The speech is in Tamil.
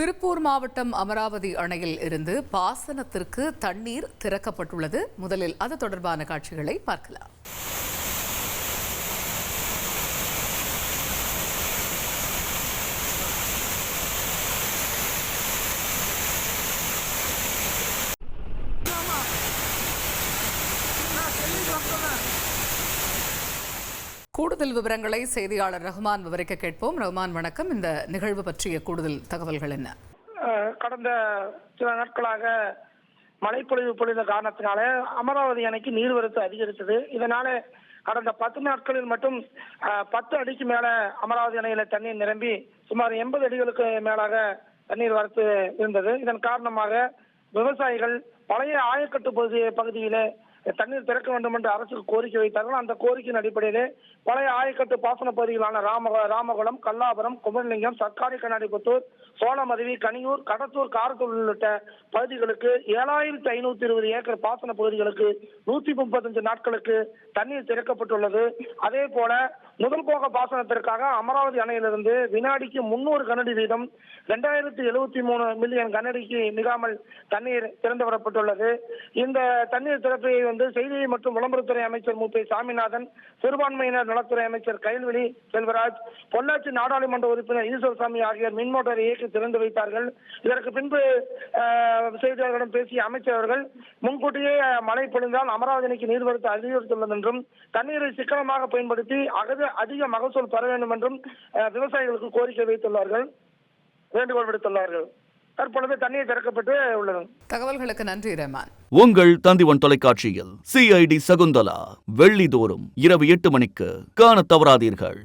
திருப்பூர் மாவட்டம் அமராவதி அணையில் இருந்து பாசனத்திற்கு தண்ணீர் திறக்கப்பட்டுள்ளது. முதலில் அது தொடர்பான காட்சிகளை பார்க்கலாம். கூடுதல் விவரங்களை செய்தியாளர் ரஹ்மான் விவரிக்க கேட்போம். ரஹ்மான், வணக்கம். இந்த நிகழ்வு பற்றிய கூடுதல் தகவல்கள் என்ன? கடந்த சில நாட்களாக மழைப்பொழிவு பொழிந்த காரணத்தினால அமராவதி அணைக்கு நீர்வரத்து அதிகரித்தது. இதனால கடந்த 10 நாட்களில் மட்டும் 10 அடிக்கு மேல அமராவதி அணையில தண்ணீர் நிரம்பி சுமார் 80 அடிகளுக்கு மேலாக தண்ணீர் வரத்து இருந்தது. இதன் காரணமாக விவசாயிகள் பழைய ஆயக்கட்டு பகுதியிலே தண்ணீர் திறக்க வேண்டும் என்று அரசுக்கு கோரிக்கை வைத்தார்கள். அந்த கோரிக்கையின் அடிப்படையிலே பழைய ஆயக்கட்டு பாசன பகுதிகளான ராமகுளம், கல்லாபுரம், குமரலிங்கம், சர்க்காரி கண்ணாடிபுத்தூர், சோளமருவி, கனியூர், கடத்தூர், காரத்தூர் உள்ளிட்ட பகுதிகளுக்கு 7520 ஏக்கர் பாசன பகுதிகளுக்கு 135 நாட்களுக்கு தண்ணீர் திறக்கப்பட்டுள்ளது. அதே போல முதல் போக பாசனத்திற்காக அமராவதி அணையிலிருந்து வினாடிக்கு 300 கனஅடி வீதம் 2073 மில்லியன் கனஅடிக்கு மிகாமல் தண்ணீர் திறந்து வரப்பட்டுள்ளது. இந்த தண்ணீர் திறப்பை செய்தி மற்றும் விளம்பரத்துறை அமைச்சர் மு.பி. சாமிநாதன், சிறுபான்மையினர் நலத்துறை அமைச்சர் கயல்விழி செல்வராஜ், பொள்ளாச்சி நாடாளுமன்ற உறுப்பினர் ஈஸ்வரசாமி ஆகியோர் மின்மோட்டாரை இயக்கி திறந்து வைத்தார்கள். இதற்கு பின்பு செய்தியாளர்களிடம் பேசிய அமைச்சர் அவர்கள் முன்கூட்டியே மழை பொழிந்தால் அமராவதி அணைக்கு நீர்வரத்து அதிகரித்துள்ளது என்றும் தண்ணீரை சிக்கனமாக பயன்படுத்தி அதிக மகசூல் பெற வேண்டும் என்றும் விவசாயிகளுக்கு கோரிக்கை வைத்துள்ளார்கள், வேண்டுகோள் விடுத்துள்ளார்கள். தற்பொழுது தண்ணீர் திறக்கப்பட்டு உள்ளது. தகவல்களுக்கு நன்றி ரஹ்மான். உங்கள் தந்திவன் தொலைக்காட்சியில் CID சகுந்தலா வெள்ளிதோறும் இரவு 8 மணிக்கு காணத் தவறாதீர்கள்.